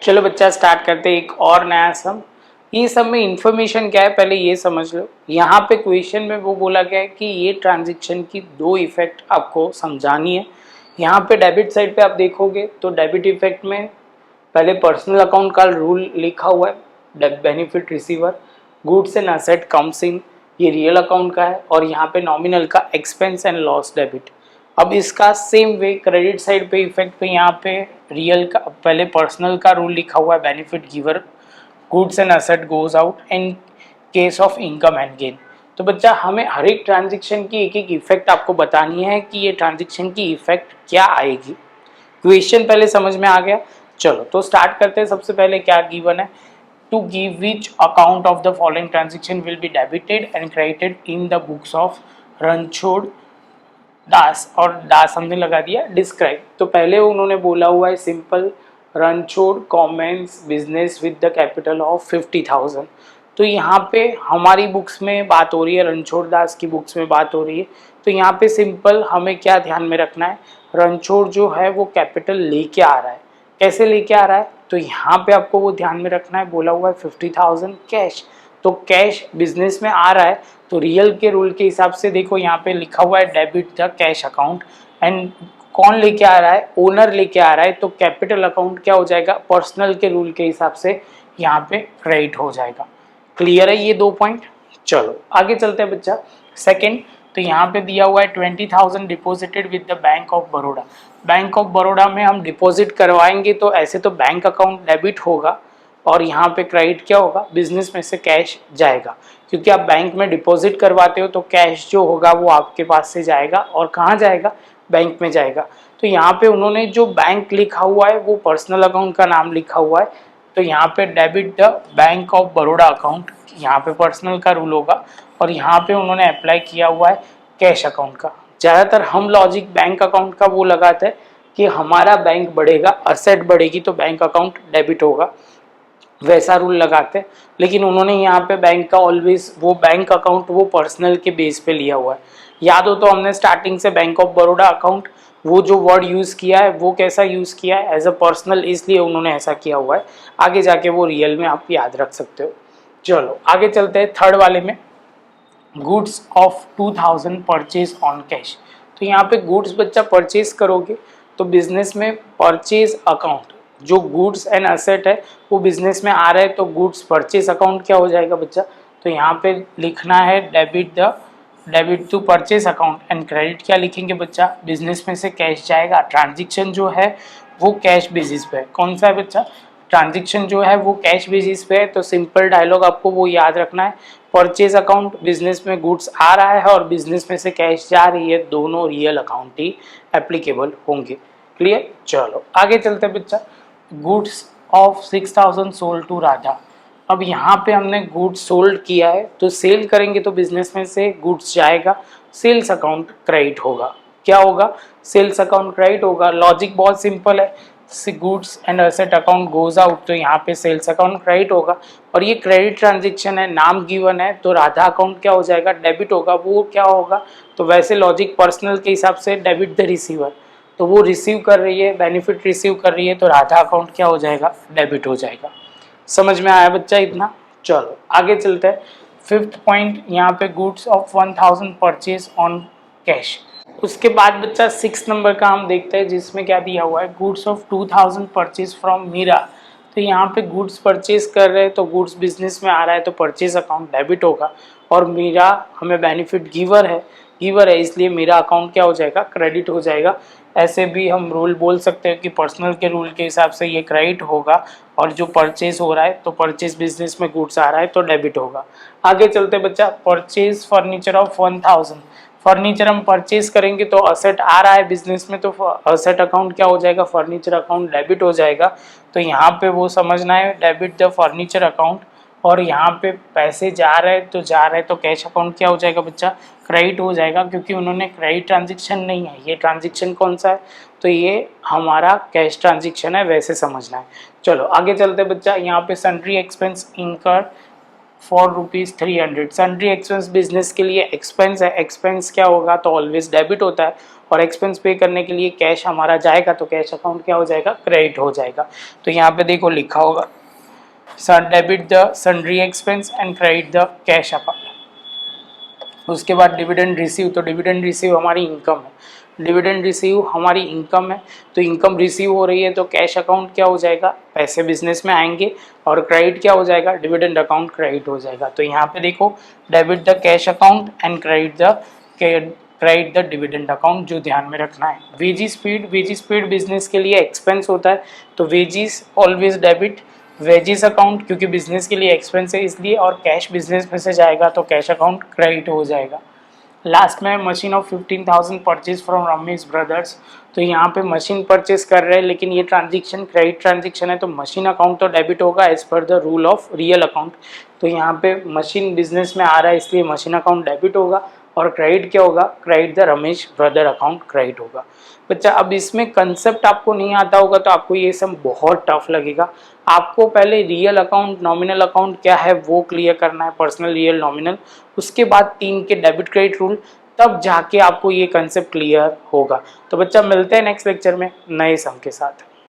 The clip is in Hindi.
चलो बच्चा स्टार्ट करते हैं एक और नया सम। ये सब में इंफॉर्मेशन क्या है पहले ये समझ लो। यहाँ पे क्वेश्चन में वो बोला गया है कि ये ट्रांजैक्शन की दो इफेक्ट आपको समझानी है। यहाँ पे डेबिट साइड पे आप देखोगे तो डेबिट इफेक्ट में पहले पर्सनल अकाउंट का रूल लिखा हुआ है, benefit receiver, goods and asset comes in, ये रियल अकाउंट का है। और यहाँ पे नॉमिनल का एक्सपेंस एंड लॉस डेबिट। अब इसका सेम वे क्रेडिट साइड पे इफेक्ट पे यहाँ पे रियल का पहले पर्सनल का रूल लिखा हुआ है, benefit giver, goods and asset goes out in case of income and gain. तो बच्चा हमें हर एक ट्रांजेक्शन की एक एक इफेक्ट आपको बतानी है कि ये ट्रांजेक्शन की इफेक्ट क्या आएगी। क्वेश्चन पहले समझ में आ गया। चलो तो स्टार्ट करते हैं। सबसे पहले क्या गिवन है, to give which account of the following transaction will be debited and credited in the books of Ranchhod Das, और दास हमने लगा दिया डिस्क्राइब। तो पहले उन्होंने बोला हुआ है simple, Ranchhod commence business with the capital of 50,000। तो यहाँ पे हमारी बुक्स में बात हो रही है, रणछोड़ दास की बुक्स में बात हो रही है। तो यहाँ पे सिंपल हमें क्या ध्यान में रखना है, रणछोड़ जो है वो कैपिटल लेके आ रहा है। कैसे लेके आ रहा है, तो यहाँ पे आपको वो ध्यान में रखना है, बोला हुआ है 50,000 कैश। तो कैश बिजनेस में आ रहा है तो रियल के रूल के हिसाब से देखो यहाँ पे लिखा हुआ है debit the cash account. And कौन लेके आ रहा है, ओनर लेके आ रहा है। तो कैपिटल अकाउंट क्या हो जाएगा, पर्सनल के रूल के हिसाब से यहाँ पे क्रेडिट हो जाएगा। क्लियर है ये दो पॉइंट। चलो आगे चलते हैं बच्चा। सेकंड, तो यहाँ पे दिया हुआ है 20,000 deposited with the bank of Baroda. Bank of Baroda में हम डिपॉजिट करवाएंगे तो ऐसे तो बैंक अकाउंट डेबिट होगा और यहाँ पे क्रेडिट क्या होगा, बिजनेस में से कैश जाएगा। क्योंकि आप बैंक में डिपॉजिट करवाते हो तो कैश जो होगा वो आपके पास से जाएगा और कहाँ जाएगा, बैंक में जाएगा। तो यहाँ पे उन्होंने जो बैंक लिखा हुआ है वो पर्सनल अकाउंट का नाम लिखा हुआ है। तो यहाँ पे debit the bank of Baroda account, यहाँ पे पर्सनल का रूल होगा। और यहाँ पे उन्होंने अप्लाई किया हुआ है कैश अकाउंट का। ज़्यादातर हम लॉजिक बैंक अकाउंट का वो लगाते हैं कि हमारा बैंक बढ़ेगा, असेट बढ़ेगी तो बैंक अकाउंट डेबिट होगा, वैसा रूल लगाते हैं। लेकिन उन्होंने यहाँ पे बैंक का ऑलवेज वो बैंक अकाउंट वो पर्सनल के बेस पे लिया हुआ है। याद हो तो हमने स्टार्टिंग से बैंक ऑफ बड़ौदा अकाउंट वो जो वर्ड यूज़ किया है वो कैसा यूज़ किया है, एज अ पर्सनल, इसलिए उन्होंने ऐसा किया हुआ है। आगे जाके वो रियल में आप याद रख सकते हो। चलो आगे चलते हैं थर्ड वाले में, goods of 2,000 purchase on cash. तो यहाँ पे गुड्स बच्चा परचेज करोगे तो बिजनेस में परचेज अकाउंट जो गुड्स एंड असेट है वो बिजनेस में आ रहा है तो गुड्स परचेज अकाउंट क्या हो जाएगा बच्चा, तो यहाँ पे लिखना है debit to purchase account and credit क्या लिखेंगे बच्चा, बिजनेस में से कैश जाएगा। ट्रांजेक्शन जो है वो कैश बेसिस पे है। कौन सा है बच्चा, ट्रांजेक्शन जो है वो कैश बेसिस पे है। तो सिंपल डायलॉग आपको वो याद रखना है, परचेज अकाउंट बिजनेस में गुड्स आ रहा है और बिजनेस में से कैश जा रही है, दोनों रियल अकाउंट ही एप्लीकेबल होंगे। क्लियर। चलो आगे चलते हैं बच्चा, goods of 6,000 sold to Radha. अब यहाँ पे हमने गुड्स सोल्ड किया है तो सेल करेंगे तो बिजनेस में से गुड्स जाएगा, सेल्स अकाउंट क्रेडिट होगा। क्या होगा, सेल्स अकाउंट क्रेडिट होगा। लॉजिक बहुत सिंपल है, goods and asset account goes out तो यहाँ पे सेल्स अकाउंट क्रेडिट होगा। और ये क्रेडिट ट्रांजेक्शन है, नाम गिवन है तो राधा अकाउंट क्या हो जाएगा, डेबिट होगा। वो क्या होगा, तो वैसे लॉजिक पर्सनल के हिसाब से डेबिट द रिसीवर, तो वो रिसीव कर रही है, बेनिफिट रिसीव कर रही है तो राधा अकाउंट क्या हो जाएगा, डेबिट हो जाएगा। समझ में आया बच्चा इतना। चलो आगे चलते हैं। फिफ्थ पॉइंट यहाँ पे goods of 1,000 purchase on cash. उसके बाद बच्चा 6 नंबर का हम देखते हैं जिसमें क्या दिया हुआ है, goods of 2,000 purchase from Meera. तो यहाँ पे गुड्स परचेज कर रहे हैं तो गुड्स बिजनेस में आ रहा है तो परचेज अकाउंट डेबिट होगा। और मीरा हमें बेनिफिट गिवर है इसलिए मेरा अकाउंट क्या हो जाएगा, क्रेडिट हो जाएगा। ऐसे भी हम रूल बोल सकते हैं कि पर्सनल के रूल के हिसाब से ये क्रेडिट होगा और जो परचेज हो रहा है तो परचेज बिजनेस में गुड्स आ रहा है तो डेबिट होगा। आगे चलते बच्चा, परचेज फर्नीचर ऑफ 1,000। फर्नीचर हम परचेज करेंगे तो असेट आ रहा है बिजनेस में तो असेट अकाउंट क्या हो जाएगा, फर्नीचर अकाउंट डेबिट हो जाएगा। तो यहाँ पे वो समझना है डेबिट द फर्नीचर अकाउंट। और यहाँ पे पैसे जा रहे तो कैश अकाउंट क्या हो जाएगा बच्चा, क्रेडिट हो जाएगा। क्योंकि उन्होंने क्रेडिट ट्रांजेक्शन नहीं है, ये ट्रांजेक्शन कौन सा है, तो ये हमारा कैश ट्रांजेक्शन है, वैसे समझना है। चलो आगे चलते बच्चा, यहाँ पे सन्ड्री एक्सपेंस इनकर फॉर ₹300। सन्ड्री एक्सपेंस बिजनेस के लिए एक्सपेंस है, एक्सपेंस क्या होगा तो ऑलवेज डेबिट होता है। और एक्सपेंस पे करने के लिए कैश हमारा जाएगा, तो कैश अकाउंट क्या हो जाएगा, क्रेडिट हो जाएगा। तो यहाँ पे देखो लिखा होगा debit the sundry expense and credit the cash account. उसके बाद डिविडेंड रिसीव, तो डिविडेंड रिसीव हमारी इनकम है, डिविडेंड रिसीव हमारी इनकम है, तो इनकम रिसीव हो रही है तो कैश अकाउंट क्या हो जाएगा, पैसे बिजनेस में आएंगे, और क्रेडिट क्या हो जाएगा, डिविडेंड अकाउंट क्रेडिट हो जाएगा। तो यहाँ पे देखो debit the cash account and credit the dividend account, जो ध्यान में रखना है। वेजिस पेड बिजनेस के लिए एक्सपेंस होता है, तो wages always debit wages account, क्योंकि बिजनेस के लिए एक्सपेंस है इसलिए, और कैश बिजनेस में से जाएगा तो कैश अकाउंट क्रेडिट हो जाएगा। लास्ट में machine of 15,000 purchase from Ramesh brothers, तो यहाँ पे मशीन परचेज कर रहे हैं, लेकिन ये ट्रांजेक्शन क्रेडिट ट्रांजेक्शन है, तो मशीन अकाउंट तो डेबिट होगा as per the rule of real account. तो यहाँ पे मशीन बिजनेस में आ रहा है इसलिए मशीन अकाउंट डेबिट होगा, और क्रेडिट क्या होगा, credit the Ramesh brother account credit होगा। बच्चा अब इसमें कंसेप्ट आपको नहीं आता होगा तो आपको ये सब बहुत टफ लगेगा। आपको पहले रियल अकाउंट नॉमिनल अकाउंट क्या है वो क्लियर करना है, पर्सनल रियल नॉमिनल, उसके बाद 3 के डेबिट क्रेडिट रूल, तब जाके आपको ये कंसेप्ट क्लियर होगा। तो बच्चा मिलते हैं नेक्स्ट लेक्चर में नए सम के साथ।